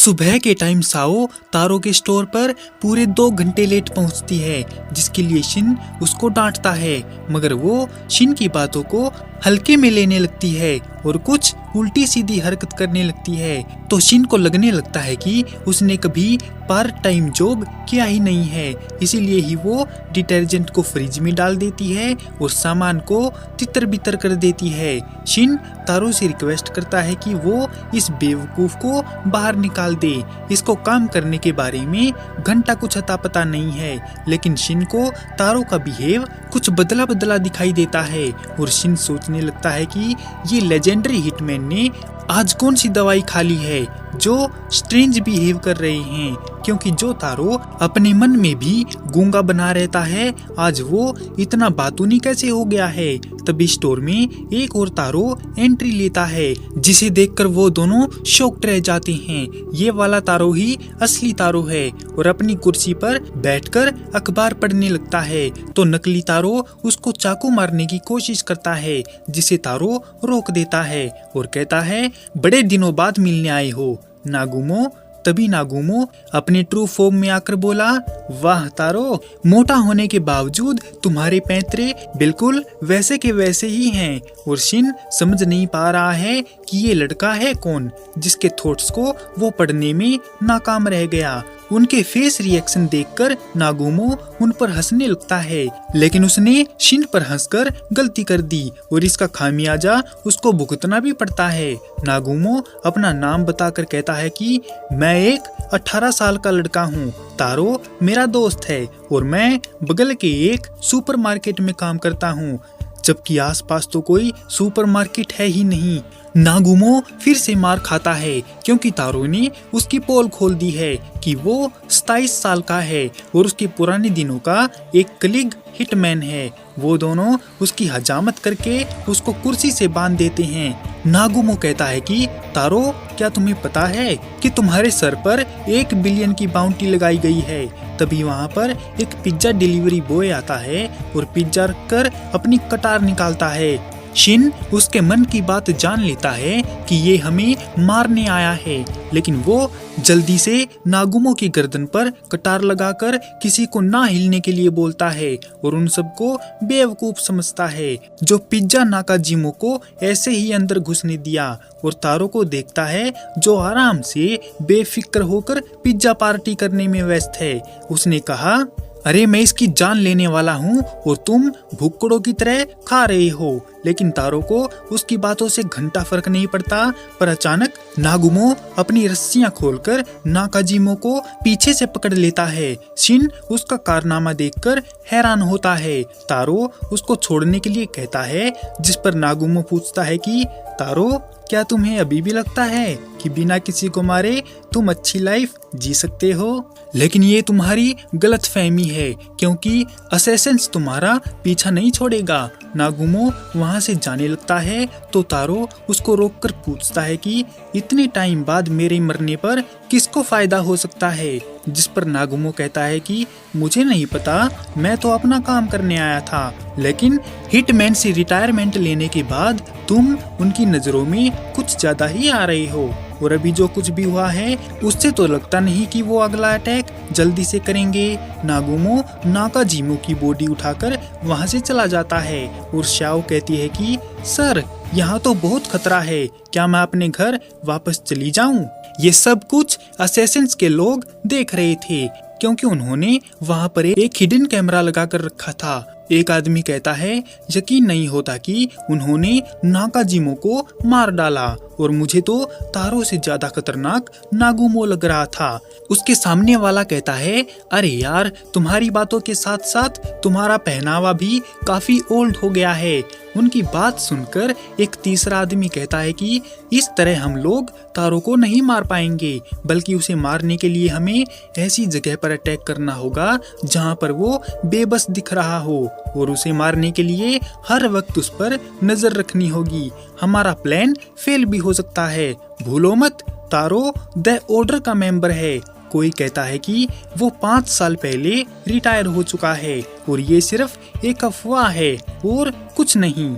सुबह के time Sao तारो के स्टोर पर पूरे 2 घंटे लेट पहुंचती है, जिसके लिए शिन उसको डांटता है, मगर वो शिन की बातों को हल्के में लेने लगती है और कुछ उल्टी सीधी हरकत करने लगती है। तो शिन को लगने लगता है कि उसने कभी पार्ट टाइम जॉब किया ही नहीं है, इसीलिए ही वो डिटर्जेंट को फ्रिज में डाल देती है और सामान को तितर बितर कर देती है। शिन तारो से रिक्वेस्ट करता है कि वो इस बेवकूफ को बाहर निकाल दे, इसको काम करने के बारे में घंटा कुछ अता पता नहीं है। लेकिन शिन को तारो का बिहेव कुछ बदला बदला दिखाई देता है और शिन सोचने लगता है कि ये लेजेंडरी हिटमैन ने आज कौन सी दवाई खा ली है जो स्ट्रेंज बिहेव कर रहे हैं, क्योंकि जो तारो अपने मन में भी गूंगा बना रहता है, आज वो इतना बातूनी कैसे हो गया है। तभी स्टोर में एक और तारो एंट्री लेता है, जिसे देखकर वो दोनों शॉक्ड रह जाते हैं। ये वाला तारो ही असली तारो है और अपनी कुर्सी पर बैठकर अखबार पढ़ने लगता है। तो नकली तारो उसको चाकू मारने की कोशिश करता है, जिसे तारो रोक देता है और कहता है, बड़े दिनों बाद मिलने आए हो नागुमो। तभी नागुमो अपने ट्रू फॉर्म में आकर बोला, वाह तारो, मोटा होने के बावजूद तुम्हारे पैंतरे बिल्कुल वैसे के वैसे ही हैं। और शिन समझ नहीं पा रहा है कि ये लड़का है कौन, जिसके थॉट्स को वो पढ़ने में नाकाम रह गया। उनके फेस रिएक्शन देखकर नागुमो उन पर हंसने लगता है, लेकिन उसने शिन पर हंसकर गलती कर दी और इसका खामियाजा उसको भुगतना भी पड़ता है। नागुमो अपना नाम बताकर कहता है कि मैं एक 18 साल का लड़का हूँ, तारो मेरा दोस्त है और मैं बगल के एक सुपरमार्केट में काम करता हूँ, जबकि आसपास तो कोई सुपरमार्केट है ही नहीं। नागुमो फिर से मार खाता है, क्योंकि तारो ने उसकी पोल खोल दी है कि वो 27 साल का है और उसके पुराने दिनों का एक कलीग हिटमैन है। वो दोनों उसकी हजामत करके उसको कुर्सी से बांध देते हैं। नागुमो कहता है कि तारो, क्या तुम्हें पता है कि तुम्हारे सर पर 1 बिलियन की बाउंटी लगाई गई है। तभी वहाँ पर एक पिज्जा डिलीवरी बॉय आता है और पिज्जा रखकर अपनी कटार निकालता है। शिन उसके मन की बात जान लेता है कि ये हमें मारने आया है, लेकिन वो जल्दी से नागुमो की गर्दन पर कटार लगाकर किसी को ना हिलने के लिए बोलता है और उन सबको बेवकूफ समझता है, जो पिज्जा नाकाजिमो को ऐसे ही अंदर घुसने दिया और तारो को देखता है, जो आराम से बेफिक्र होकर पिज्जा पार्टी करने में व्यस्त है। उसने कहा, अरे मैं इसकी जान लेने वाला हूँ और तुम भुक्कड़ों की तरह खा रहे हो। लेकिन तारो को उसकी बातों से घंटा फर्क नहीं पड़ता। पर अचानक नागुमो अपनी रस्सियां खोलकर नाकाजिमो को पीछे से पकड़ लेता है। शिन उसका कारनामा देखकर हैरान होता है। तारो उसको छोड़ने के लिए कहता है, जिस पर नागुमो पूछता है कि तारो, क्या तुम्हें अभी भी लगता है कि बिना किसी को मारे तुम अच्छी लाइफ जी सकते हो? लेकिन ये तुम्हारी गलत फहमी है, क्योंकि असैसिन्स तुम्हारा पीछा नहीं छोड़ेगा। नागुमो वहाँ से जाने लगता है तो तारो उसको रोककर पूछता है कि इतने टाइम बाद मेरे मरने पर किसको फायदा हो सकता है? जिस पर नागुमो कहता है कि मुझे नहीं पता, मैं तो अपना काम करने आया था, लेकिन हिटमैन से रिटायरमेंट लेने के बाद तुम उनकी नजरों में कुछ ज्यादा ही आ रहे हो और अभी जो कुछ भी हुआ है उससे तो लगता नहीं कि वो अगला अटैक जल्दी से करेंगे। नागुमो नाकाजिमो की बॉडी उठाकर वहाँ से चला जाता है और शाओ कहती है कि सर, यहाँ तो बहुत खतरा है, क्या मैं अपने घर वापस चली जाऊं? ये सब कुछ असैसिन्स के लोग देख रहे थे, क्योंकि उन्होंने वहाँ पर एक हिडन कैमरा लगा कर रखा था। एक आदमी कहता है, यकीन नहीं होता कि उन्होंने नाकाजिमो को मार डाला और मुझे तो तारो से ज्यादा खतरनाक नागुमो लग रहा था। उसके सामने वाला कहता है, अरे यार, तुम्हारी बातों के साथ साथ तुम्हारा पहनावा भी काफी ओल्ड हो गया है। उनकी बात सुनकर एक तीसरा आदमी कहता है कि इस तरह हम लोग तारो को नहीं मार पाएंगे, बल्कि उसे मारने के लिए हमें ऐसी जगह पर अटैक करना होगा जहां पर वो बेबस दिख रहा हो और उसे मारने के लिए हर वक्त उस पर नजर रखनी होगी। हमारा प्लान फेल भी हो सकता है, भूलो मत, तारो द ऑर्डर का मेंबर है। कोई कहता है कि वो 5 साल पहले रिटायर हो चुका है और ये सिर्फ एक अफवाह है और कुछ नहीं।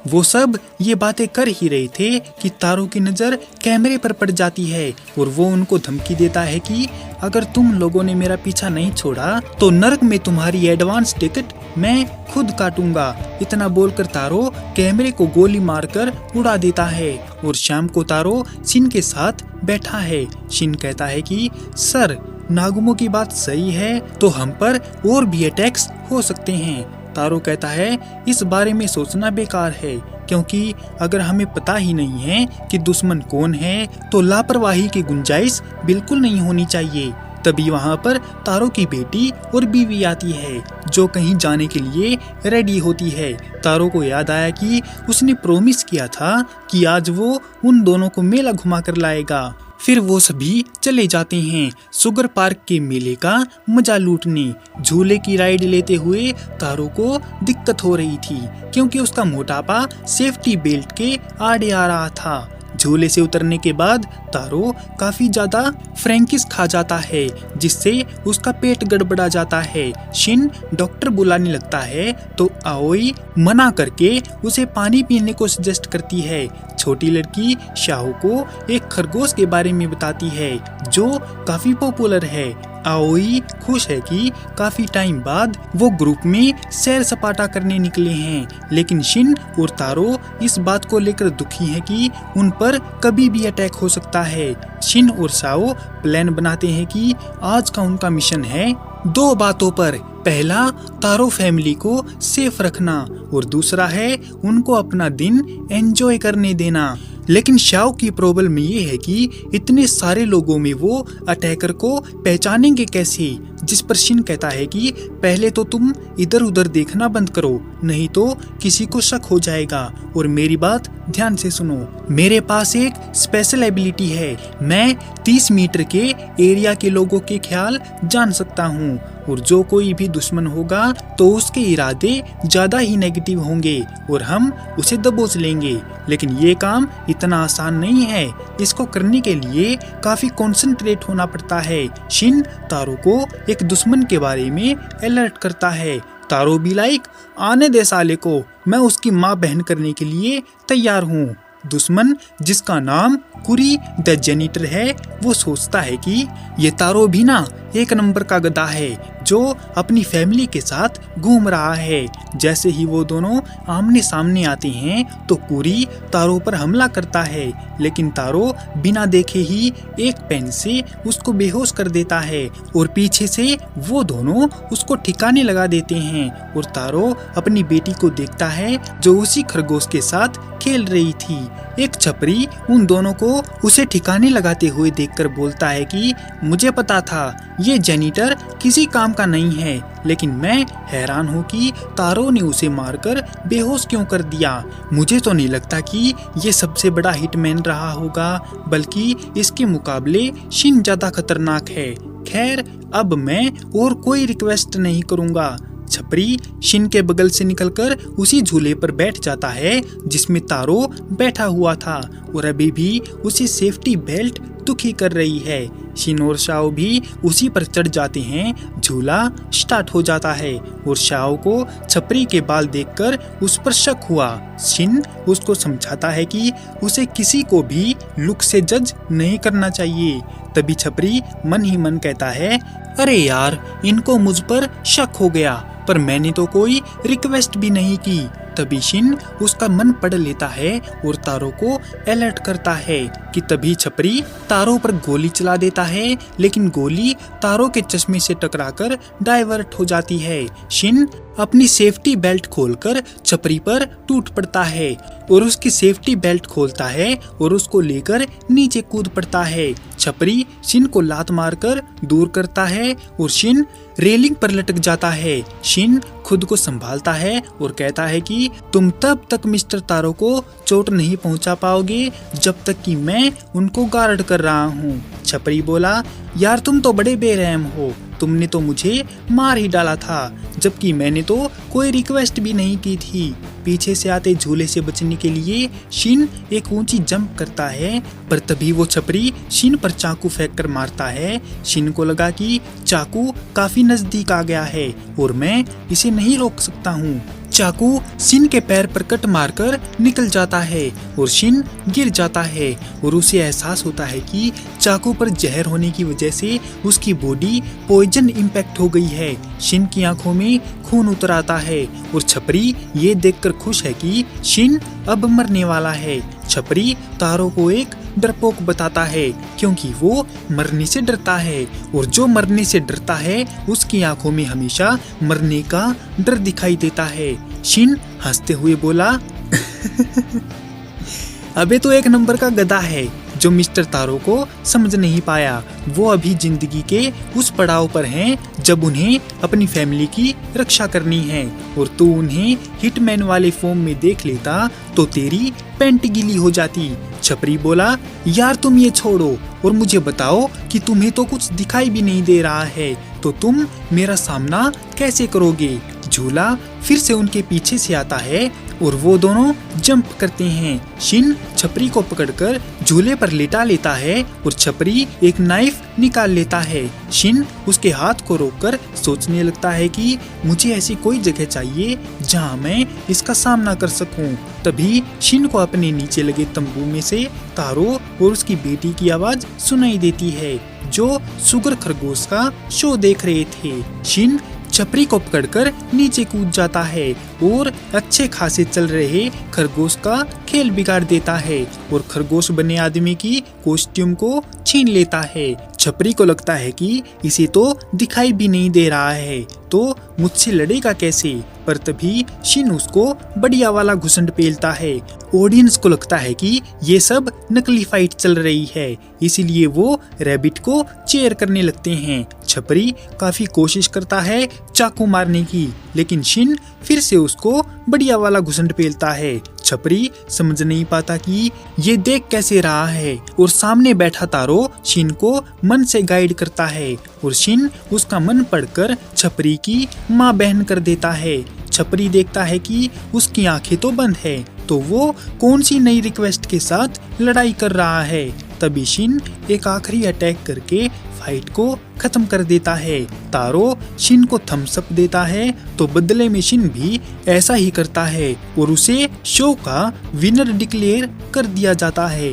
वो सब ये बातें कर ही रहे थे कि तारो की नज़र कैमरे पर पड़ जाती है और वो उनको धमकी देता है कि अगर तुम लोगों ने मेरा पीछा नहीं छोड़ा तो नर्क में तुम्हारी एडवांस टिकट मैं खुद काटूंगा। इतना बोलकर तारो कैमरे को गोली मारकर उड़ा देता है और शाम को तारो शिन के साथ बैठा है। शिन कहता है कि सर, नागुमो की बात सही है तो हम पर और भी अटैक्स हो सकते हैं। तारो कहता है इस बारे में सोचना बेकार है, क्योंकि अगर हमें पता ही नहीं है कि दुश्मन कौन है तो लापरवाही की गुंजाइश बिल्कुल नहीं होनी चाहिए। तभी वहाँ पर तारो की बेटी और बीवी आती है जो कहीं जाने के लिए रेडी होती है। तारो को याद आया कि उसने प्रॉमिस किया था कि आज वो उन दोनों को मेला घुमा कर लाएगा। फिर वो सभी चले जाते हैं सुगर पार्क के मेले का मजा लूटने। झूले की राइड लेते हुए तारो को दिक्कत हो रही थी क्योंकि उसका मोटापा सेफ्टी बेल्ट के आड़े आ रहा था। झूले से उतरने के बाद तारो काफी ज्यादा फ्रैंकिस खा जाता है जिससे उसका पेट गड़बड़ा जाता है। शिन डॉक्टर बुलाने लगता है तो आओई मना करके उसे पानी पीने को सजेस्ट करती है। छोटी लड़की शाओ को एक खरगोश के बारे में बताती है जो काफी पॉपुलर है। आओई खुश है कि काफी टाइम बाद वो ग्रुप में सैर सपाटा करने निकले हैं, लेकिन शिन और तारो इस बात को लेकर दुखी हैं कि उन पर कभी भी अटैक हो सकता है। शिन और शाओ प्लान बनाते हैं कि आज का उनका मिशन है 2 बातों पर। पहला, तारो फैमिली को सेफ रखना और दूसरा है उनको अपना दिन एंजॉय करने देना। लेकिन शाओ की प्रॉब्लम ये है कि इतने सारे लोगों में वो अटैकर को पहचानेंगे कैसे, जिस पर शिन कहता है कि पहले तो तुम इधर उधर देखना बंद करो, नहीं तो किसी को शक हो जाएगा। और मेरी बात ध्यान से सुनो, मेरे पास एक स्पेशल एबिलिटी है। मैं 30 मीटर के एरिया के लोगों के ख्याल जान सकता हूँ और जो कोई भी दुश्मन होगा तो उसके इरादे ज्यादा ही नेगेटिव होंगे और हम उसे दबोच लेंगे। लेकिन ये काम इतना आसान नहीं है, इसको करने के लिए काफी कंसंट्रेट होना पड़ता है। शिन तारो को एक दुश्मन के बारे में अलर्ट करता है। तारो भी लाइक आने दे साले को, मैं उसकी माँ बहन करने के लिए तैयार हूँ। दुश्मन जिसका नाम कुरी द जेनिटर है वो सोचता है कि ये तारो भी ना एक नंबर का गधा है जो अपनी फैमिली के साथ घूम रहा है। जैसे ही वो दोनों आमने सामने आते हैं तो कुरी तारो पर हमला करता है, लेकिन तारो बिना देखे ही एक पेन से उसको बेहोश कर देता है और पीछे से वो दोनों उसको ठिकाने लगा देते हैं। और तारो अपनी बेटी को देखता है जो उसी खरगोश के साथ खेल रही थी। एक छपरी उन दोनों को उसे ठिकाने लगाते हुए देखकर बोलता है कि मुझे पता था ये जेनिटर किसी काम का नहीं है, लेकिन मैं हैरान हूँ कि तारो ने उसे मारकर बेहोश क्यों कर दिया। मुझे तो नहीं लगता कि ये सबसे बड़ा हिटमैन रहा होगा, बल्कि इसके मुकाबले शिन ज्यादा खतरनाक है। खैर, अब मैं और कोई रिक्वेस्ट नहीं करूँगा। छपरी शिन के बगल से निकलकर उसी झूले पर बैठ जाता है जिसमें तारो बैठा हुआ था और अभी भी उसी सेफ्टी बेल्ट दुखी कर रही है। शिन और शाओ भी उसी पर चढ़ जाते हैं। झूला स्टार्ट हो जाता है और शाओ को छपरी के बाल देखकर उस पर शक हुआ। शिन उसको समझाता है कि उसे किसी को भी लुक से जज नहीं करना चाहिए। तभी छपरी मन ही मन कहता है, अरे यार, इनको मुझ पर शक हो गया, पर मैंने तो कोई रिक्वेस्ट भी नहीं की। तभी शिन उसका मन पढ़ लेता है और तारो को अलर्ट करता है कि तभी छपरी तारो पर गोली चला देता है, लेकिन गोली तारो के चश्मे से टकराकर डाइवर्ट हो जाती है। शिन अपनी सेफ्टी बेल्ट खोलकर छपरी पर टूट पड़ता है और उसकी सेफ्टी बेल्ट खोलता है और उसको लेकर नीचे कूद पड़ता है। छपरी शिन को लात मारकर दूर करता है और शिन रेलिंग पर लटक जाता है। शिन खुद को संभालता है और कहता है कि तुम तब तक मिस्टर तारो को चोट नहीं पहुंचा पाओगे जब तक कि मैं उनको गार्ड कर रहा हूँ। छपरी बोला, यार तुम तो बड़े बेरहम हो, तुमने तो मुझे मार ही डाला था, जबकि मैंने तो कोई रिक्वेस्ट भी नहीं की थी। पीछे से आते झूले से बचने के लिए शिन एक ऊंची जंप करता है, पर तभी वो छपरी शिन पर चाकू फेंक कर मारता है। शिन को लगा कि चाकू काफी नजदीक आ गया है और मैं इसे नहीं रोक सकता हूँ। चाकू शिन के पैर पर कट मारकर निकल जाता है और शिन गिर जाता है और उसे एहसास होता है कि चाकू पर जहर होने की वजह से उसकी बॉडी पॉइजन इम्पैक्ट हो गई है। शिन की आंखों में खून उतर आता है और छपरी ये देखकर खुश है कि शिन अब मरने वाला है। छपरी तारो को एक डरपोक बताता है क्योंकि वो मरने से डरता है और जो मरने से डरता है उसकी आंखों में हमेशा मरने का डर दिखाई देता है। शिन हंसते हुए बोला अबे तो एक नंबर का गधा है जो मिस्टर तारो को समझ नहीं पाया। वो अभी जिंदगी के उस पड़ाव पर हैं जब उन्हें अपनी फैमिली की रक्षा करनी है और तू उन्हें हिटमैन वाले फॉर्म में देख लेता तो तेरी पैंट गीली हो जाती। छपरी बोला यार तुम ये छोड़ो और मुझे बताओ कि तुम्हें तो कुछ दिखाई भी नहीं दे रहा है तो तुम मेरा सामना कैसे करोगे। झूला फिर से उनके पीछे से आता है और वो दोनों जंप करते हैं। शिन छपरी को पकड़कर झूले पर लेटा लेता है और छपरी एक नाइफ निकाल लेता है। शिन उसके हाथ को रोककर सोचने लगता है कि मुझे ऐसी कोई जगह चाहिए जहां मैं इसका सामना कर सकूं। तभी शिन को अपने नीचे लगे तंबू में से तारो और उसकी बेटी की आवाज सुनाई देती है जो सुगर खरगोश का शो देख रहे थे। शिन छपरी को पकड़कर नीचे कूद जाता है और अच्छे खासे चल रहे खरगोश का खेल बिगाड़ देता है और खरगोश बने आदमी की कॉस्ट्यूम को छीन लेता है। छपरी को लगता है कि इसे तो दिखाई भी नहीं दे रहा है तो मुझसे लड़ेगा कैसे, पर तभी शिन उसको बढ़िया वाला घुसंड पेलता है। ऑडियंस को लगता है कि ये सब नकली फाइट चल रही है इसीलिए वो रैबिट को चेयर करने लगते हैं। छपरी काफी कोशिश करता है चाकू मारने की लेकिन शिन फिर से उसको बढ़िया वाला घुसंड पेलता है। छपरी समझ नहीं पाता कि ये देख कैसे रहा है और सामने बैठा तारो शिन को मन से गाइड करता है और शिन उसका मन पढ़कर छपरी की माँ बहन कर देता है। छपरी देखता है कि उसकी आंखें तो बंद है तो वो कौन सी नई रिक्वेस्ट के साथ लड़ाई कर रहा है। तभी शिन एक आखिरी अटैक करके फाइट को खत्म कर देता है। तारो शिन को थम्स अप देता है तो बदले में शिन भी ऐसा ही करता है और उसे शो का विनर डिक्लेयर कर दिया जाता है।